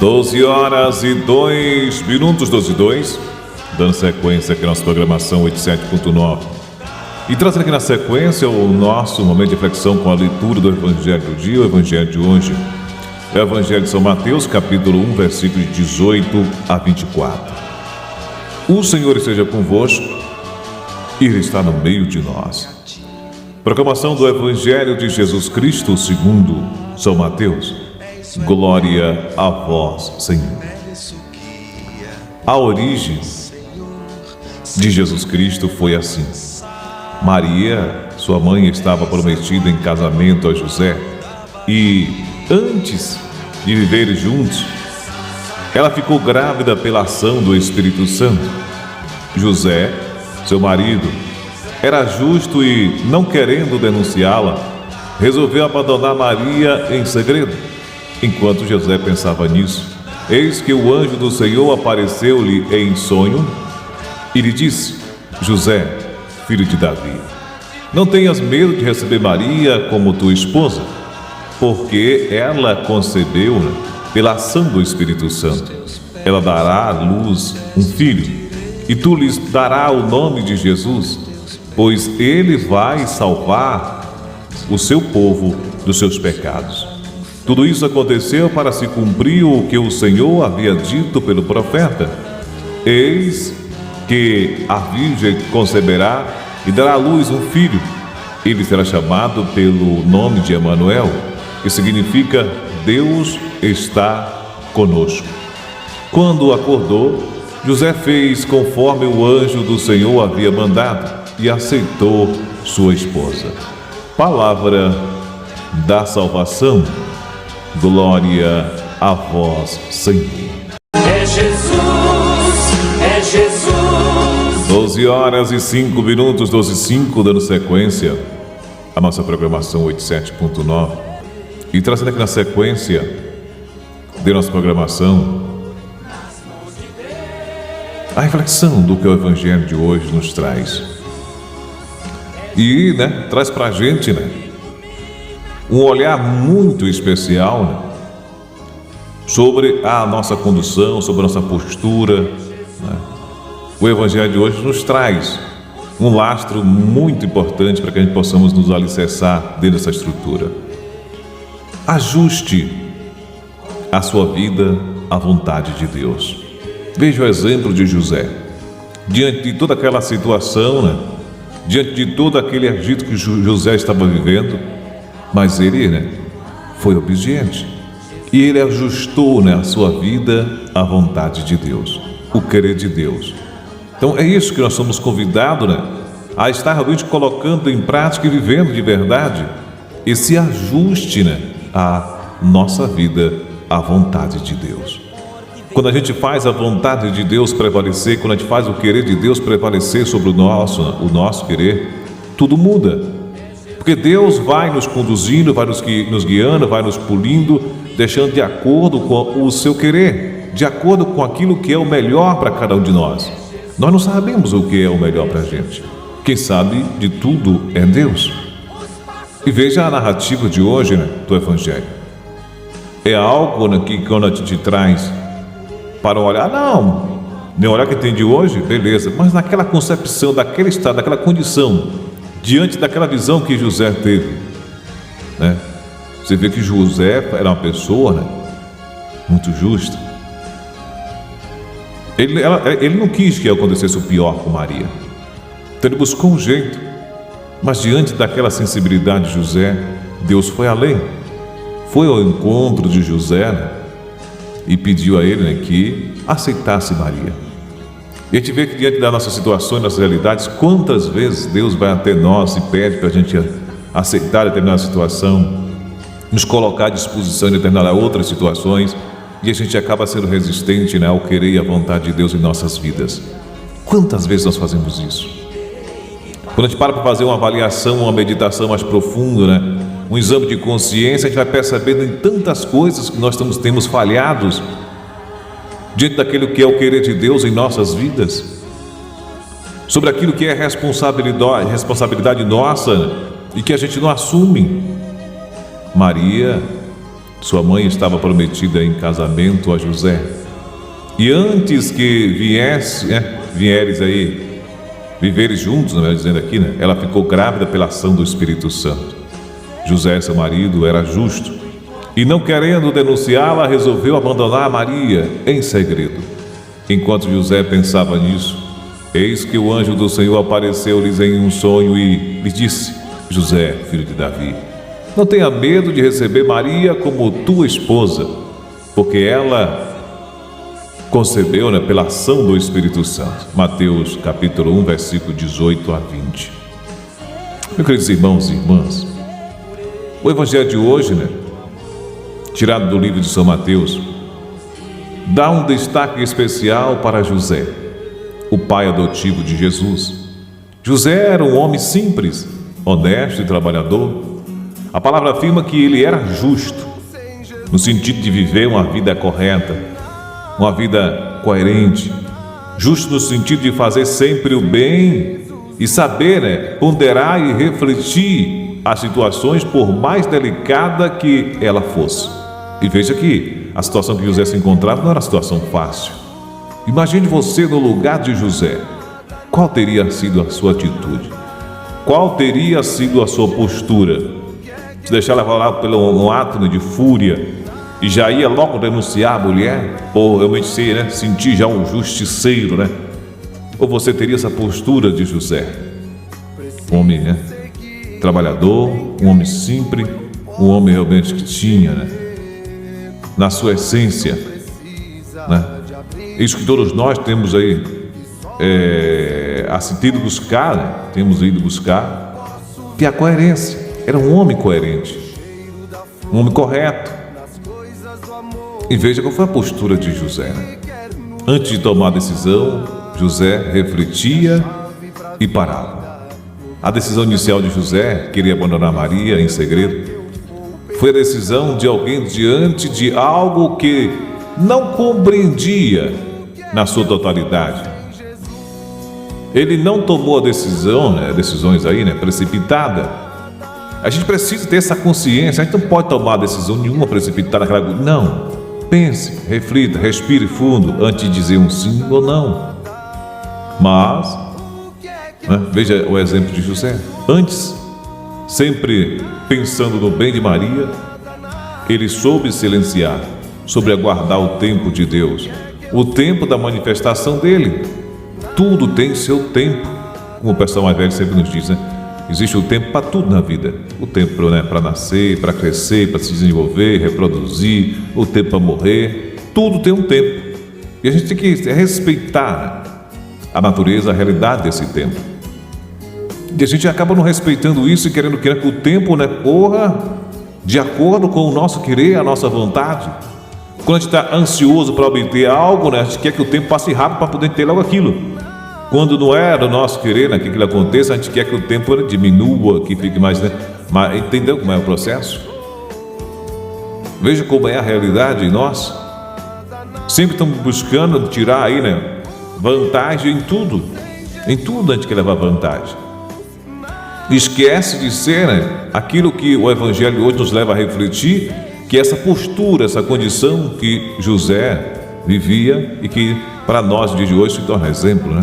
12h02, 12h02, dando sequência aqui à nossa programação 87.9. E trazendo aqui na sequência o nosso momento de reflexão com a leitura do Evangelho do dia. O Evangelho de hoje é o Evangelho de São Mateus, capítulo 1, versículos de 18 a 24. O Senhor esteja convosco, e Ele está no meio de nós. Proclamação do Evangelho de Jesus Cristo segundo São Mateus. Glória a vós, Senhor. A origem de Jesus Cristo foi assim. Maria, sua mãe, estava prometida em casamento a José e, antes de viverem juntos, ela ficou grávida pela ação do Espírito Santo. José, seu marido, era justo e, não querendo denunciá-la, resolveu abandonar Maria em segredo. Enquanto José pensava nisso, eis que o anjo do Senhor apareceu-lhe em sonho e lhe disse: José, filho de Davi, não tenhas medo de receber Maria como tua esposa, porque ela concebeu pela ação do Espírito Santo. Ela dará à luz um filho, e tu lhes darás o nome de Jesus, pois ele vai salvar o seu povo dos seus pecados. Tudo isso aconteceu para se cumprir o que o Senhor havia dito pelo profeta: eis que a virgem conceberá e dará à luz um filho. Ele será chamado pelo nome de Emanuel, que significa Deus está conosco. Quando acordou, José fez conforme o anjo do Senhor havia mandado e aceitou sua esposa. Palavra da salvação. Glória a vós, Senhor. É Jesus, é Jesus. 12h05, 12h05, dando sequência à nossa programação 87.9. E trazendo aqui na sequência de nossa programação a reflexão do que o Evangelho de hoje nos traz. E, traz pra gente, um olhar muito especial, sobre a nossa condução, sobre a nossa postura. O Evangelho de hoje nos traz um lastro muito importante para que a gente possamos nos alicerçar dentro dessa estrutura. Ajuste a sua vida à vontade de Deus. Veja o exemplo de José. Diante de toda aquela situação, diante de todo aquele agito que José estava vivendo, mas ele, foi obediente. E ele ajustou, a sua vida à vontade de Deus, o querer de Deus. Então é isso que nós somos convidados, a estar realmente colocando em prática e vivendo de verdade esse ajuste, à nossa vida à vontade de Deus. Quando a gente faz a vontade de Deus prevalecer, quando a gente faz o querer de Deus prevalecer sobre o nosso querer, tudo muda. Porque Deus vai nos conduzindo, vai nos guiando, vai nos polindo, deixando de acordo com o seu querer, de acordo com aquilo que é o melhor para cada um de nós. Nós não sabemos o que é o melhor para a gente. Quem sabe de tudo é Deus. E veja a narrativa de hoje, do Evangelho. É algo que quando a gente traz para olhar, nem olhar que tem de hoje, beleza, mas naquela concepção, daquele estado, daquela condição, diante daquela visão que José teve, Você vê que José era uma pessoa, muito justa. Ele não quis que acontecesse o pior com Maria. Então ele buscou um jeito. Mas diante daquela sensibilidade de José, Deus foi além. Foi ao encontro de José, e pediu a ele, que aceitasse Maria. E a gente vê que diante das nossas situações, das realidades, quantas vezes Deus vai até nós e pede para a gente aceitar determinada situação, nos colocar à disposição de determinadas outras situações, e a gente acaba sendo resistente, ao querer e à vontade de Deus em nossas vidas. Quantas vezes nós fazemos isso? Quando a gente para fazer uma avaliação, uma meditação mais profunda, um exame de consciência, a gente vai percebendo em tantas coisas que nós temos falhados diante daquilo que é o querer de Deus em nossas vidas, sobre aquilo que é responsabilidade nossa e que a gente não assume. Maria Sua mãe estava prometida em casamento a José. E antes que vieres aí, viveres juntos, não é dizendo aqui, né? Ela ficou grávida pela ação do Espírito Santo. José, seu marido, era justo. E não querendo denunciá-la, resolveu abandonar Maria em segredo. Enquanto José pensava nisso, eis que o anjo do Senhor apareceu-lhes em um sonho e lhe disse: José, filho de Davi, não tenha medo de receber Maria como tua esposa, porque ela concebeu, né, pela ação do Espírito Santo. Mateus capítulo 1, versículo 18 a 20. Meus queridos irmãos e irmãs, o evangelho de hoje, né, tirado do livro de São Mateus, dá um destaque especial para José, o pai adotivo de Jesus. José era um homem simples, honesto e trabalhador. A palavra afirma que ele era justo, no sentido de viver uma vida correta, uma vida coerente. Justo no sentido de fazer sempre o bem e saber, né, ponderar e refletir as situações, por mais delicada que ela fosse. E veja que a situação que José se encontrava não era uma situação fácil. Imagine você no lugar de José. Qual teria sido a sua atitude? Qual teria sido a sua postura? Se deixar levar lá pelo um ato de fúria e já ia logo denunciar a mulher, ou realmente sentir já um justiceiro, né? Ou você teria essa postura de José? Um homem, né, trabalhador, um homem simples, um homem realmente que tinha, né, na sua essência, né, isso que todos nós temos aí assim, temos ido buscar, que é a coerência. Era um homem coerente, um homem correto. E veja qual foi a postura de José, né? Antes de tomar a decisão, José refletia e parava. A decisão inicial de José, querer abandonar Maria em segredo, foi a decisão de alguém diante de algo que não compreendia na sua totalidade. Ele não tomou a decisão, decisões aí, precipitada. A gente precisa ter essa consciência. A gente não pode tomar decisão nenhuma precipitada. Não. Pense, reflita, respire fundo antes de dizer um sim ou não. Mas, veja o exemplo de José. Antes, sempre pensando no bem de Maria, ele soube silenciar, soube aguardar o tempo de Deus, o tempo da manifestação dele. Tudo tem seu tempo, como o pessoal mais velho sempre nos diz, né? Existe o tempo para tudo na vida. O tempo para nascer, para crescer, para se desenvolver, reproduzir, o tempo para morrer. Tudo tem um tempo. E a gente tem que respeitar a natureza, a realidade desse tempo. E a gente acaba não respeitando isso e querendo que o tempo, corra de acordo com o nosso querer, a nossa vontade. Quando a gente está ansioso para obter algo, a gente quer que o tempo passe rápido para poder ter logo aquilo. Quando não é do nosso querer, que aquilo aconteça, a gente quer que o tempo diminua, que fique mais, Mas entendeu como é o processo? Veja como é a realidade em nós. Sempre estamos buscando tirar aí, vantagem em tudo. Em tudo a gente quer levar vantagem. Esquece de ser, aquilo que o Evangelho hoje nos leva a refletir, que é essa postura, essa condição que José vivia e que para nós, no dia de hoje, se torna exemplo,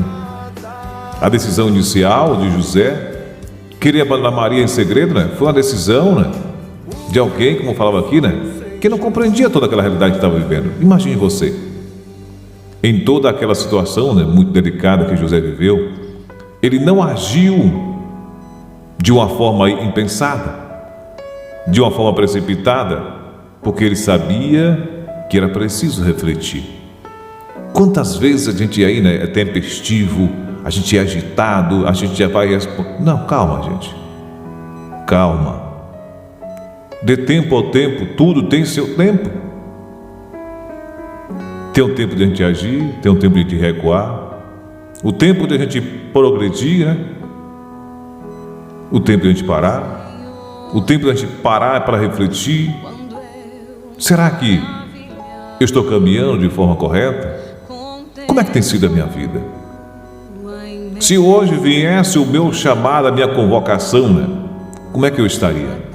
A decisão inicial de José, querer abandonar Maria em segredo, foi uma decisão, de alguém, como eu falava aqui, que não compreendia toda aquela realidade que estava vivendo. Imagine você, em toda aquela situação, muito delicada que José viveu, ele não agiu de uma forma impensada, de uma forma precipitada, porque ele sabia que era preciso refletir. Quantas vezes a gente aí, é tempestivo, a gente é agitado, a gente já vai responder. Não, calma, gente. Calma. Dê tempo ao tempo, tudo tem seu tempo. Tem um tempo de a gente agir, tem um tempo de a gente recuar, o tempo de a gente progredir, o tempo de a gente parar, o tempo de a gente parar para refletir. Será que eu estou caminhando de forma correta? Como é que tem sido a minha vida? Se hoje viesse o meu chamado, a minha convocação, como é que eu estaria?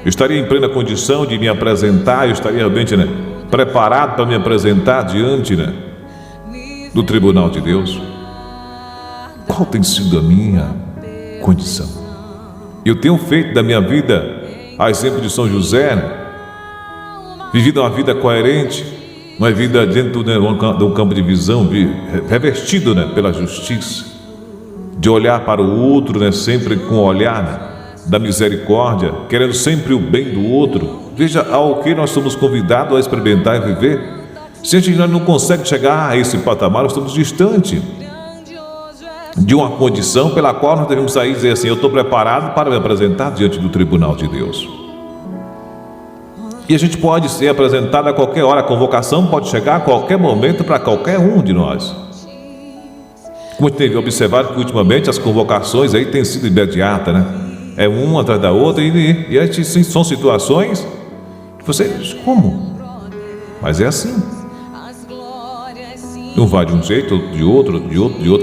Eu estaria em plena condição de me apresentar, eu estaria realmente, preparado para me apresentar diante, do tribunal de Deus? Qual tem sido a minha condição? Eu tenho feito da minha vida, a exemplo de São José, vivido uma vida coerente, uma vida dentro de um campo de visão, revestido pela justiça, de olhar para o outro, sempre com o olhar da misericórdia, querendo sempre o bem do outro. Veja ao que nós somos convidados a experimentar e viver. Se a gente não consegue chegar a esse patamar, nós estamos distantes de uma condição pela qual nós devemos sair e dizer assim: eu estou preparado para me apresentar diante do tribunal de Deus. E a gente pode ser apresentado a qualquer hora, a convocação pode chegar a qualquer momento para qualquer um de nós. Como a gente tem observado que ultimamente as convocações aí têm sido imediatas, É uma atrás da outra e são situações que você diz, como? Mas é assim. Um vai de um jeito, de outro,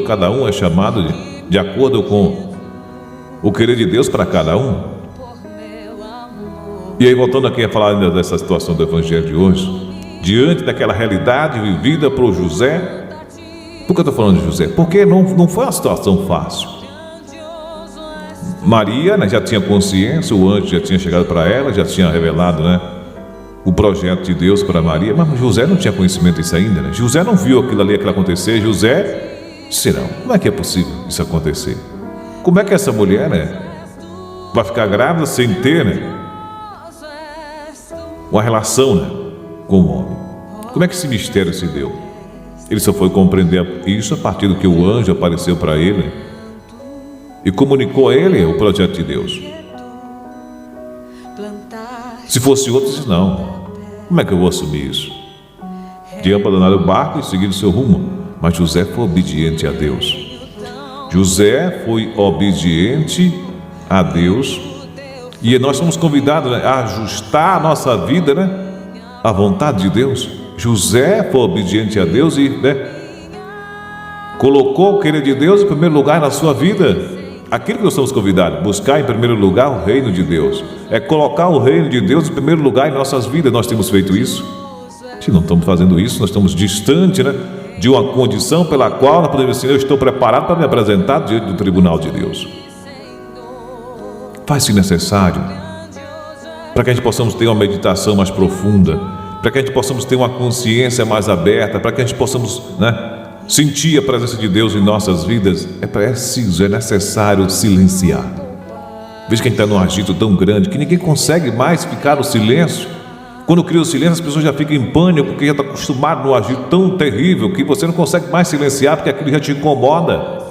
cada um é chamado de acordo com o querer de Deus para cada um. E aí, voltando aqui a falar ainda dessa situação do Evangelho de hoje, diante daquela realidade vivida por José. Por que eu estou falando de José? Porque não foi uma situação fácil. Maria, já tinha consciência, o anjo já tinha chegado para ela, já tinha revelado, o projeto de Deus para Maria, mas José não tinha conhecimento disso ainda, José não viu aquilo acontecer. José disse: não, como é que é possível isso acontecer? Como é que essa mulher, vai ficar grávida sem ter, uma relação, com o homem? Como é que esse mistério se deu? Ele só foi compreender isso a partir do que o anjo apareceu para ele e comunicou a ele o projeto de Deus. Se fosse outro, disse: não, como é que eu vou assumir isso? De abandonar o barco e seguir o seu rumo. Mas José foi obediente a Deus. José foi obediente a Deus. E nós somos convidados a ajustar a nossa vida, à vontade de Deus. José foi obediente a Deus e colocou o querer de Deus em primeiro lugar na sua vida. Aquilo que nós somos convidados, buscar em primeiro lugar o reino de Deus, é colocar o reino de Deus em primeiro lugar em nossas vidas. Nós temos feito isso? Se não estamos fazendo isso, nós estamos distantes de uma condição pela qual nós podemos dizer: eu estou preparado para me apresentar diante do tribunal de Deus. Faz-se necessário para que a gente possamos ter uma meditação mais profunda, para que a gente possamos ter uma consciência mais aberta, para que a gente possamos sentir a presença de Deus em nossas vidas. É preciso, é necessário silenciar. Veja que a gente está num agito tão grande que ninguém consegue mais ficar no silêncio. Quando cria o silêncio, as pessoas já ficam em pânico, porque já está acostumado num agito tão terrível que você não consegue mais silenciar, porque aquilo já te incomoda.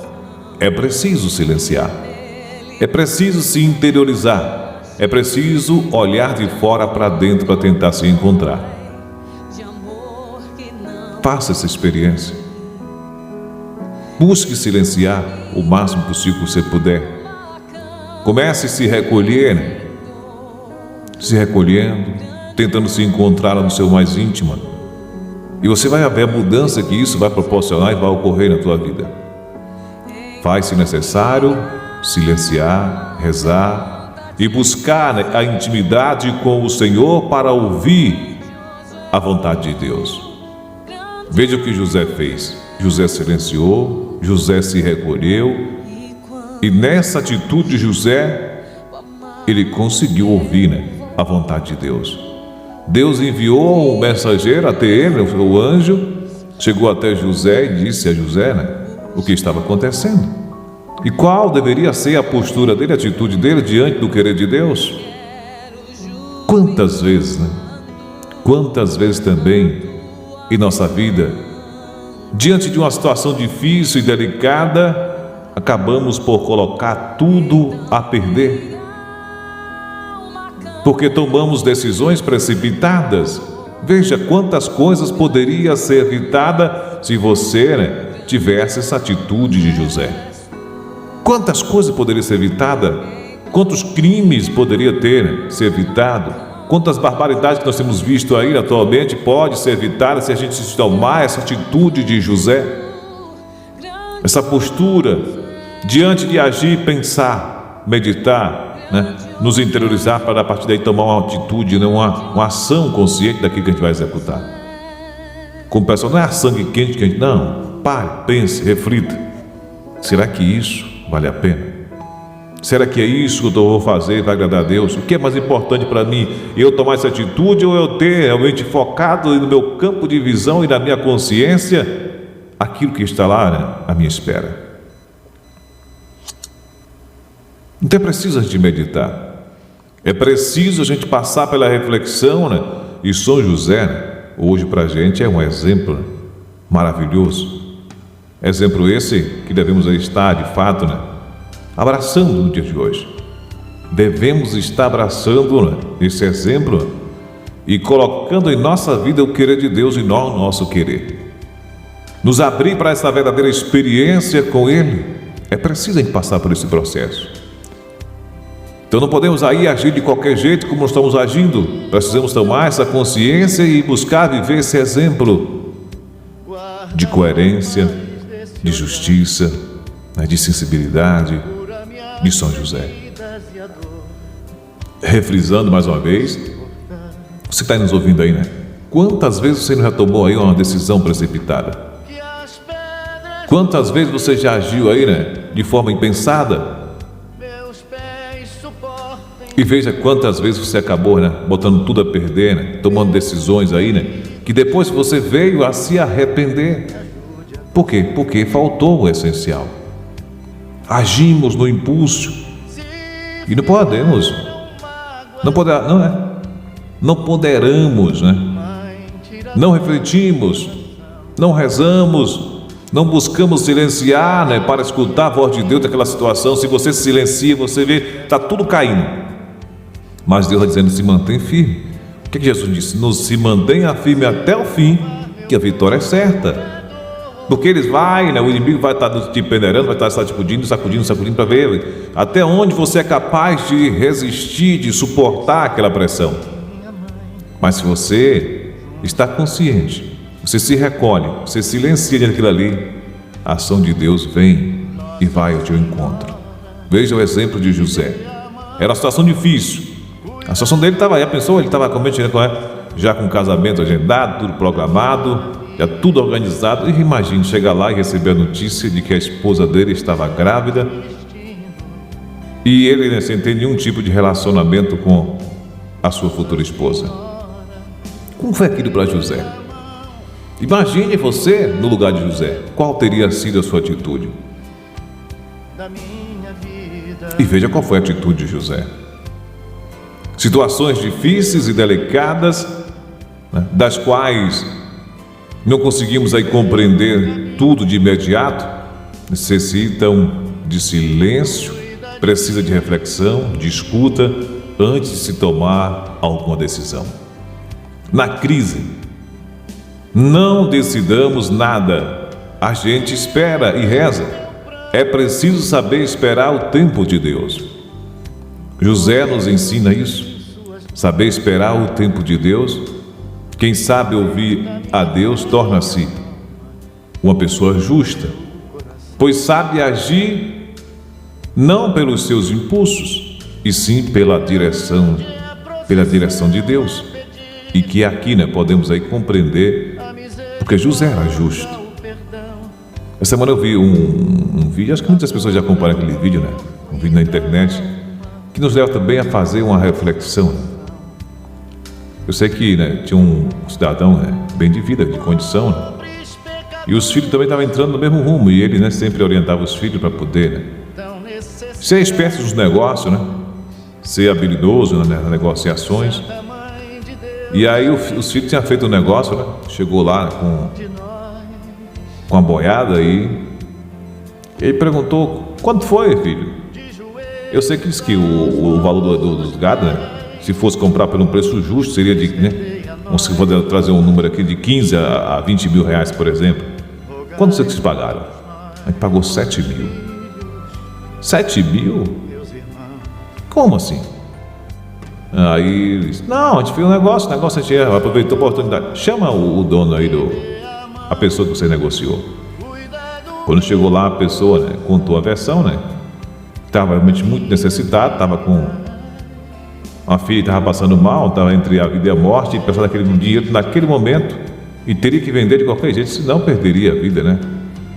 É preciso silenciar. É preciso se interiorizar. É preciso olhar de fora para dentro para tentar se encontrar. Faça essa experiência. Busque silenciar o máximo possível que você puder. Comece a se recolher, se recolhendo, tentando se encontrar no seu mais íntimo. E você vai ver a mudança que isso vai proporcionar e vai ocorrer na tua vida. Faz-se necessário silenciar, rezar e buscar a intimidade com o Senhor para ouvir a vontade de Deus. Veja o que José fez. José silenciou, José se recolheu, e nessa atitude de José, ele conseguiu ouvir a vontade de Deus. Deus enviou um mensageiro até ele, o anjo, chegou até José e disse a José o que estava acontecendo. E qual deveria ser a postura dele, a atitude dele diante do querer de Deus? Quantas vezes também em nossa vida, diante de uma situação difícil e delicada, acabamos por colocar tudo a perder, porque tomamos decisões precipitadas. Veja quantas coisas poderiam ser evitadas se você tivesse essa atitude de José. Quantas coisas poderiam ser evitadas? Quantos crimes poderia ter ser evitado? Quantas barbaridades que nós temos visto aí atualmente pode ser evitada se a gente tomar essa atitude de José? Essa postura diante de agir, pensar, meditar, nos interiorizar para a partir daí tomar uma atitude, né? uma ação consciente daquilo que a gente vai executar. Como o pessoal, não é a sangue quente que a gente... Não, pare, pense, reflita. Será que isso vale a pena? Será que é isso que eu vou fazer, vai agradar a Deus? O que é mais importante para mim? Eu tomar essa atitude ou eu ter realmente focado no meu campo de visão e na minha consciência aquilo que está lá, né, à minha espera? Então é preciso a gente meditar. É preciso a gente passar pela reflexão, né? E São José, né, hoje para a gente é um exemplo, né, maravilhoso. Exemplo esse que devemos estar, de fato, né, abraçando no dia de hoje. Devemos estar abraçando, né, esse exemplo, né, e colocando em nossa vida o querer de Deus e não o nosso querer. Nos abrir para essa verdadeira experiência com Ele. É preciso a gente passar por esse processo. Então não podemos aí agir de qualquer jeito como estamos agindo. Precisamos tomar essa consciência e buscar viver esse exemplo de coerência, de justiça, né, de sensibilidade de São José. Refrisando mais uma vez, você está nos ouvindo aí, né? Quantas vezes você já tomou aí uma decisão precipitada? Quantas vezes você já agiu aí, né, de forma impensada? E veja quantas vezes você acabou, né, botando tudo a perder, né, tomando decisões aí, né, que depois você veio a se arrepender. Por quê? Porque faltou o essencial. Agimos no impulso e não poderamos, né? Não refletimos, não rezamos, não buscamos silenciar, né, para escutar a voz de Deus daquela situação. Se você se silencia, você vê, está tudo caindo. Mas Deus está dizendo, se mantém firme. O que Jesus disse? Nos se mantenha firme até o fim, que a vitória é certa. Porque eles né, o inimigo vai estar te peneirando, vai estar sacudindo para ver até onde você é capaz de resistir, de suportar aquela pressão. Mas se você está consciente, você se recolhe, você silencia diante daquilo ali, a ação de Deus vem e vai ao teu encontro. Veja o exemplo de José. Era uma situação difícil. A situação dele estava aí, a pessoa, ele estava já com o casamento agendado, tudo programado, já tudo organizado. E imagine chegar lá e receber a notícia de que a esposa dele estava grávida e ele, né, sem ter nenhum tipo de relacionamento com a sua futura esposa. Como foi aquilo para José? Imagine você no lugar de José. Qual teria sido a sua atitude? E veja qual foi a atitude de José. Situações difíceis e delicadas, né, das quais não conseguimos aí compreender tudo de imediato, necessitam de silêncio, precisa de reflexão, de escuta, antes de se tomar alguma decisão. Na crise, não decidamos nada, a gente espera e reza. É preciso saber esperar o tempo de Deus. José nos ensina isso, saber esperar o tempo de Deus. Quem sabe ouvir a Deus torna-se uma pessoa justa, pois sabe agir não pelos seus impulsos, e sim pela direção de Deus. E que aqui, né, podemos aí compreender, porque José era justo. Essa semana eu vi um vídeo, acho que muitas pessoas já acompanham aquele vídeo, né? Um vídeo na internet, que nos leva também a fazer uma reflexão. Eu sei que, né, tinha um cidadão, né, bem de vida, de condição, né, e os filhos também estavam entrando no mesmo rumo, e ele, né, sempre orientava os filhos para poder, né, ser esperto nos negócios, né, ser habilidoso nas negociações. E aí os filhos tinham feito um negócio, né, chegou lá com a boiada e ele perguntou: quanto foi, filho? Eu sei que diz que o valor dos gado, né, se fosse comprar por um preço justo, seria de, né, se for trazer um número aqui de 15 a 20 mil reais, por exemplo. Quanto vocês pagaram? A gente pagou 7 mil. 7 mil? Como assim? Aí disse: não, a gente fez um negócio, a gente aproveitou a oportunidade. Chama o dono aí, a pessoa que você negociou. Quando chegou lá, a pessoa, né, contou a versão, né? Estava realmente muito necessitado, estava com Uma filha estava passando mal, estava entre a vida e a morte, e precisava daquele dinheiro naquele momento, e teria que vender de qualquer jeito, senão perderia a vida, né?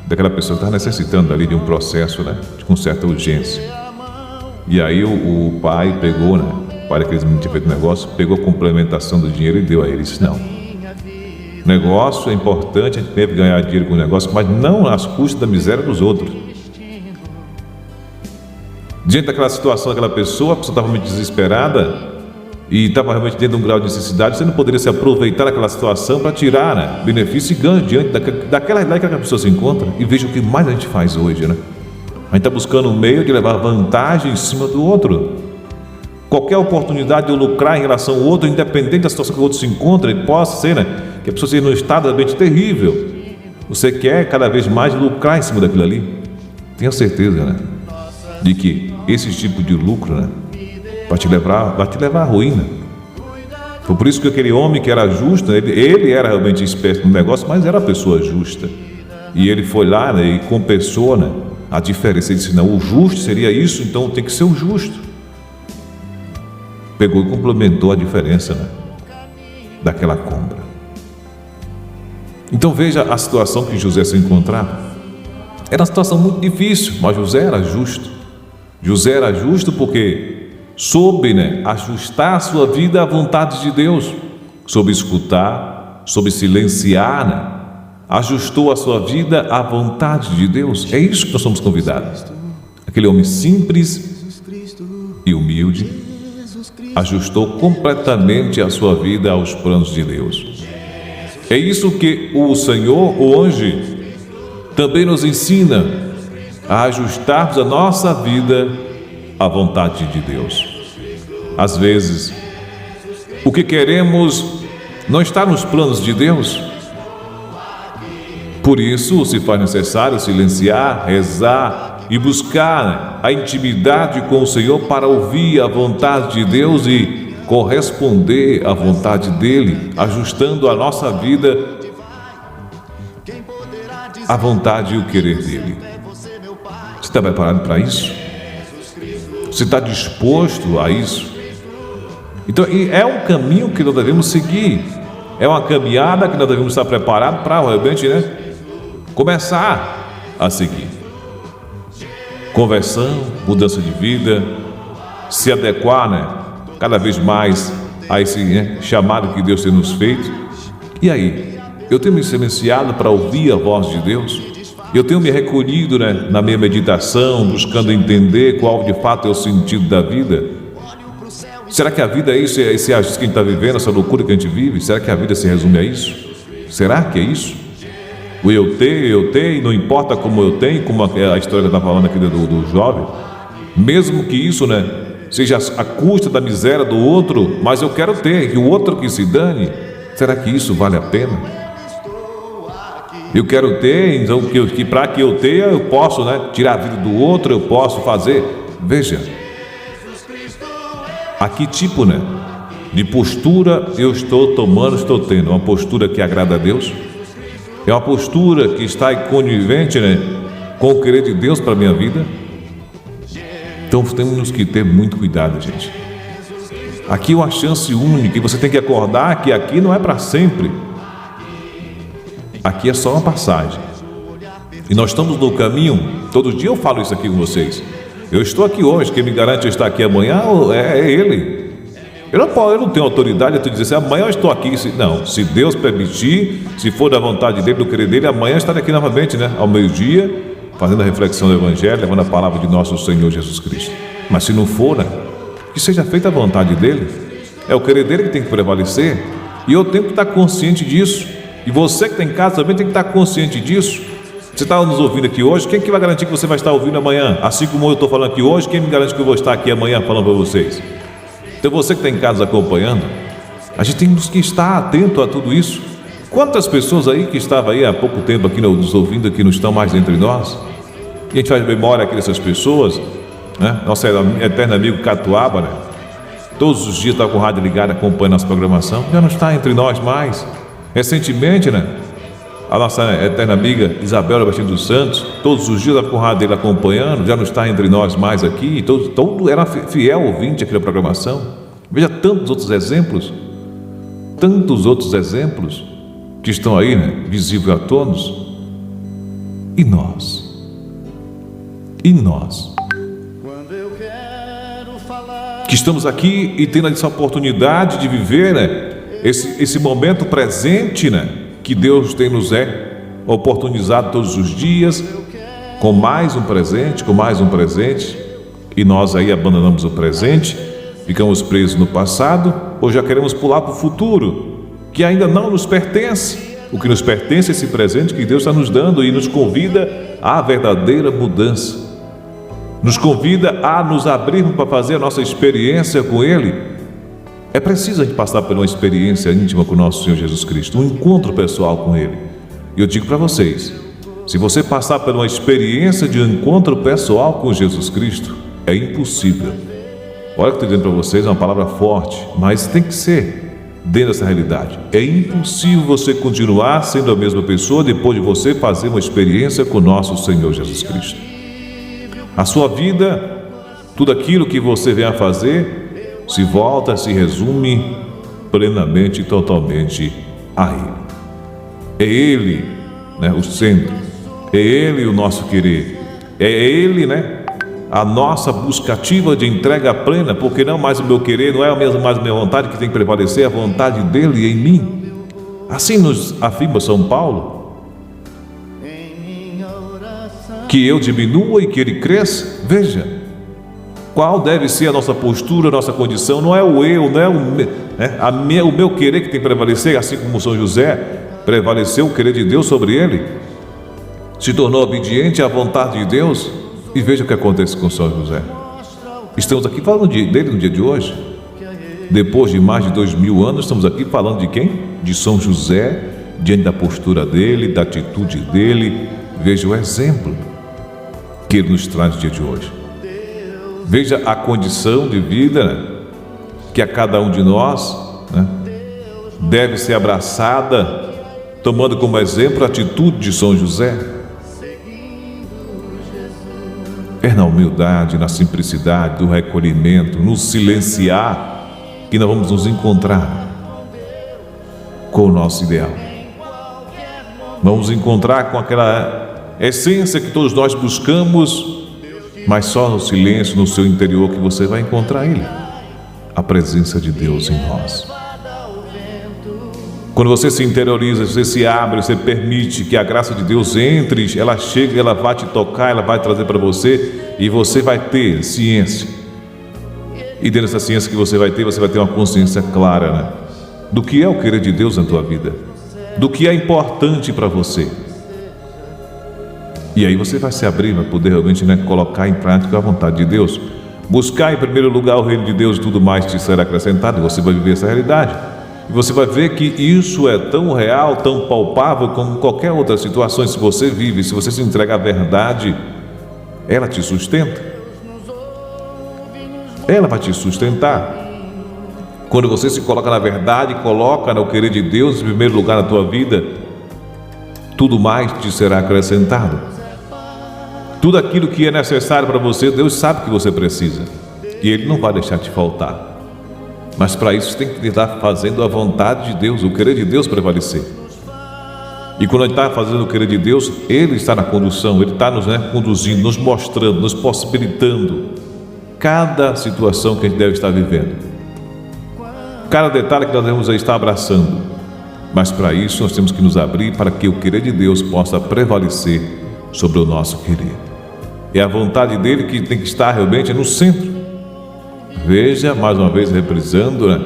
Daquela pessoa que estava necessitando ali de um processo, né? Com certa urgência. E aí o pai pegou, né? O pai daqueles meninos tinha feito negócio, pegou a complementação do dinheiro e deu a ele. Ele disse, não. Negócio é importante, a gente deve ganhar dinheiro com o negócio, mas não às custas da miséria dos outros. Diante daquela situação daquela pessoa, a pessoa estava muito desesperada e estava realmente dentro de um grau de necessidade, você não poderia se aproveitar daquela situação para tirar, né, benefício e ganho diante daquela realidade que aquela pessoa se encontra. E veja o que mais a gente faz hoje, né? A gente está buscando um meio de levar vantagem em cima do outro. Qualquer oportunidade de eu lucrar em relação ao outro, independente da situação que o outro se encontra, e possa ser, né, que a pessoa seja num estado realmente terrível, você quer cada vez mais lucrar em cima daquilo ali. Tenha certeza, né, de que esse tipo de lucro, né, vai te levar à ruína. Foi por isso que aquele homem que era justo, ele era realmente esperto no negócio, mas era a pessoa justa. E ele foi lá, né, e compensou, né, a diferença. Ele disse, não, o justo seria isso, então tem que ser o justo. Pegou e complementou a diferença, né, daquela compra. Então veja a situação que José se encontrava. Era uma situação muito difícil, mas José era justo. José era justo porque soube, né, ajustar a sua vida à vontade de Deus, soube escutar, soube silenciar, né, ajustou a sua vida à vontade de Deus. É isso que nós somos convidados. Aquele homem simples e humilde ajustou completamente a sua vida aos planos de Deus. É isso que o Senhor hoje também nos ensina, a ajustarmos a nossa vida à vontade de Deus. Às vezes, o que queremos não está nos planos de Deus. Por isso, se faz necessário silenciar, rezar e buscar a intimidade com o Senhor para ouvir a vontade de Deus e corresponder à vontade dEle, ajustando a nossa vida à vontade e o querer dEle. Você está preparado para isso? Você está disposto a isso? Então, é um caminho que nós devemos seguir. É uma caminhada que nós devemos estar preparados para realmente, né, começar a seguir. Conversão, mudança de vida, se adequar, né, cada vez mais a esse, né, chamado que Deus tem nos feito. E aí, eu tenho me silenciado para ouvir a voz de Deus? Eu tenho me recolhido, né, na minha meditação, buscando entender qual de fato é o sentido da vida? Será que a vida é isso, esse ajuste que a gente está vivendo, essa loucura que a gente vive? Será que a vida se resume a isso? Será que é isso? O eu tenho, não importa como eu tenho, como a história está falando aqui do jovem, mesmo que isso, né, seja a custa da miséria do outro, mas eu quero ter, e o outro que se dane, será que isso vale a pena? Eu quero ter, então, que para que eu tenha, eu posso, né, tirar a vida do outro, eu posso fazer. Veja, a que tipo, né, de postura eu estou tendo? Uma postura que agrada a Deus? É uma postura que está conivente, né, com o querer de Deus para a minha vida? Então temos que ter muito cuidado, gente. Aqui é uma chance única e você tem que acordar que aqui não é para sempre. Aqui é só uma passagem. E nós estamos no caminho. Todo dia eu falo isso aqui com vocês. Eu estou aqui hoje, quem me garante eu estar aqui amanhã é Ele. Eu não tenho autoridade de dizer assim, amanhã eu estou aqui. Não, se Deus permitir, se for da vontade dEle, do querer dEle, amanhã eu estarei aqui novamente, né, ao meio-dia, fazendo a reflexão do Evangelho, levando a palavra de nosso Senhor Jesus Cristo. Mas se não for, né, que seja feita a vontade dEle. É o querer dEle que tem que prevalecer. E eu tenho que estar consciente disso. E você que está em casa também tem que estar consciente disso. Você está nos ouvindo aqui hoje, quem que vai garantir que você vai estar ouvindo amanhã? Assim como eu estou falando aqui hoje, quem me garante que eu vou estar aqui amanhã falando para vocês? Então você que está em casa acompanhando, a gente tem que estar atento a tudo isso. Quantas pessoas aí que estavam aí há pouco tempo aqui nos ouvindo, aqui não estão mais entre nós? E a gente faz memória aqui dessas pessoas, né? Nosso eterno amigo Catuaba, né? Todos os dias está com o rádio ligado acompanhando nossa programação, já não está entre nós mais. Recentemente, né, a nossa eterna amiga Isabela Baixinho dos Santos, todos os dias estava com o rádio dele acompanhando, já não está entre nós mais aqui, todo era fiel ouvinte aqui da programação. Veja tantos outros exemplos que estão aí, né, visível a todos. E nós? Que estamos aqui e tendo essa oportunidade de viver, né, esse momento presente, né, que Deus tem nos oportunizado todos os dias, com mais um presente, e nós aí abandonamos o presente, ficamos presos no passado, ou já queremos pular para o futuro, que ainda não nos pertence. O que nos pertence é esse presente que Deus está nos dando e nos convida à verdadeira mudança. Nos convida a nos abrirmos para fazer a nossa experiência com Ele. É preciso a gente passar por uma experiência íntima com o nosso Senhor Jesus Cristo, um encontro pessoal com Ele. E eu digo para vocês, se você passar por uma experiência de um encontro pessoal com Jesus Cristo, é impossível. Olha o que eu estou dizendo para vocês, é uma palavra forte, mas tem que ser dentro dessa realidade. É impossível você continuar sendo a mesma pessoa depois de você fazer uma experiência com o nosso Senhor Jesus Cristo. A sua vida, tudo aquilo que você vem a fazer, se resume plenamente e totalmente a Ele. É Ele, né, o centro. É Ele o nosso querer. É Ele, né, a nossa busca ativa de entrega plena, porque não mais o meu querer, não é mesmo mais a minha vontade que tem que prevalecer, a vontade dele em mim. Assim nos afirma São Paulo, que eu diminua e que ele cresça. Veja, qual deve ser a nossa postura, a nossa condição. Não é o eu, não é o meu querer que tem que prevalecer, assim como São José prevaleceu o querer de Deus sobre ele, se tornou obediente à vontade de Deus. E veja o que acontece com São José. Estamos aqui falando dele no dia de hoje. Depois de mais de 2000 anos, estamos aqui falando de quem? De São José, diante da postura dele, da atitude dele. Veja o exemplo que ele nos traz no dia de hoje. Veja a condição de vida, né, que a cada um de nós, né, deve ser abraçada, tomando como exemplo a atitude de São José. É na humildade, na simplicidade, do recolhimento, no silenciar, que nós vamos nos encontrar com o nosso ideal. Vamos encontrar com aquela essência que todos nós buscamos, mas só no silêncio, no seu interior, que você vai encontrar Ele, a presença de Deus em nós. Quando você se interioriza, você se abre, você permite que a graça de Deus entre, ela chega, ela vai te tocar, ela vai trazer para você, e você vai ter ciência. E dentro dessa ciência que você vai ter uma consciência clara, né, do que é o querer de Deus na tua vida, do que é importante para você. E aí você vai se abrir para poder realmente, né, colocar em prática a vontade de Deus. Buscar em primeiro lugar o reino de Deus e tudo mais te será acrescentado. E você vai viver essa realidade. E você vai ver que isso é tão real, tão palpável como qualquer outra situação. Se você vive, se você se entrega à verdade, ela te sustenta. Ela vai te sustentar. Quando você se coloca na verdade, coloca no querer de Deus em primeiro lugar na tua vida, tudo mais te será acrescentado. Tudo aquilo que é necessário para você, Deus sabe que você precisa. E Ele não vai deixar te faltar. Mas para isso tem que estar fazendo a vontade de Deus, o querer de Deus prevalecer. E quando ele está fazendo o querer de Deus, Ele está na condução, Ele está nos, né, conduzindo, nos mostrando, nos possibilitando cada situação que a gente deve estar vivendo, cada detalhe que nós devemos estar abraçando. Mas para isso nós temos que nos abrir para que o querer de Deus possa prevalecer sobre o nosso querer. É a vontade dele que tem que estar realmente no centro. Veja, mais uma vez reprisando, né,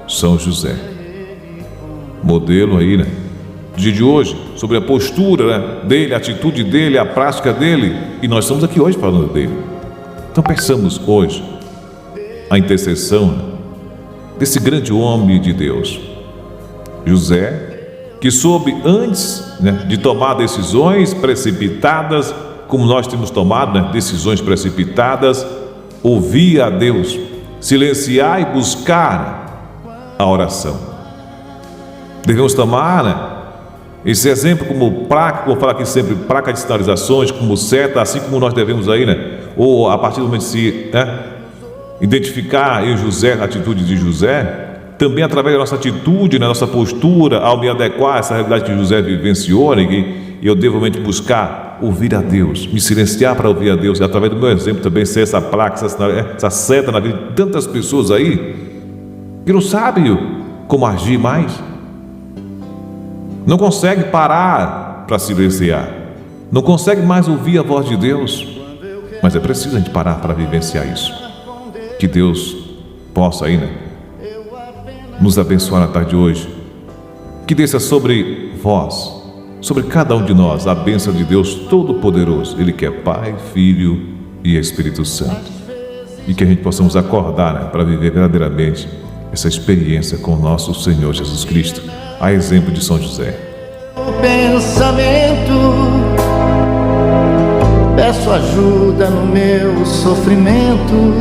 São José, modelo aí, né, do dia de hoje, sobre a postura, né, dele, a atitude dele, a prática dele. E nós estamos aqui hoje falando dele. Então pensamos hoje a intercessão, né, desse grande homem de Deus, José, que soube antes, né, de tomar decisões precipitadas, como nós temos tomado, né, decisões precipitadas, ouvir a Deus, silenciar e buscar a oração. Devemos tomar, né, esse exemplo como placa, vou falar aqui sempre, placa de sinalizações, como seta, assim como nós devemos aí, né, ou a partir do momento de se, né, identificar em José, a atitude de José, também através da nossa atitude, na nossa postura, ao me adequar a essa realidade que José vivenciou, e eu devo realmente buscar ouvir a Deus, me silenciar para ouvir a Deus, e através do meu exemplo também ser essa placa, essa seta na vida de tantas pessoas aí que não sabem como agir mais, não consegue parar para silenciar, não consegue mais ouvir a voz de Deus, mas é preciso a gente parar para vivenciar isso. Que Deus possa aí, nos abençoar na tarde de hoje, que desça sobre vós, sobre cada um de nós, a bênção de Deus Todo-Poderoso, Ele que é Pai, Filho e Espírito Santo, e que a gente possamos acordar para viver verdadeiramente essa experiência com o nosso Senhor Jesus Cristo, a exemplo de São José. O pensamento, peço ajuda no meu sofrimento.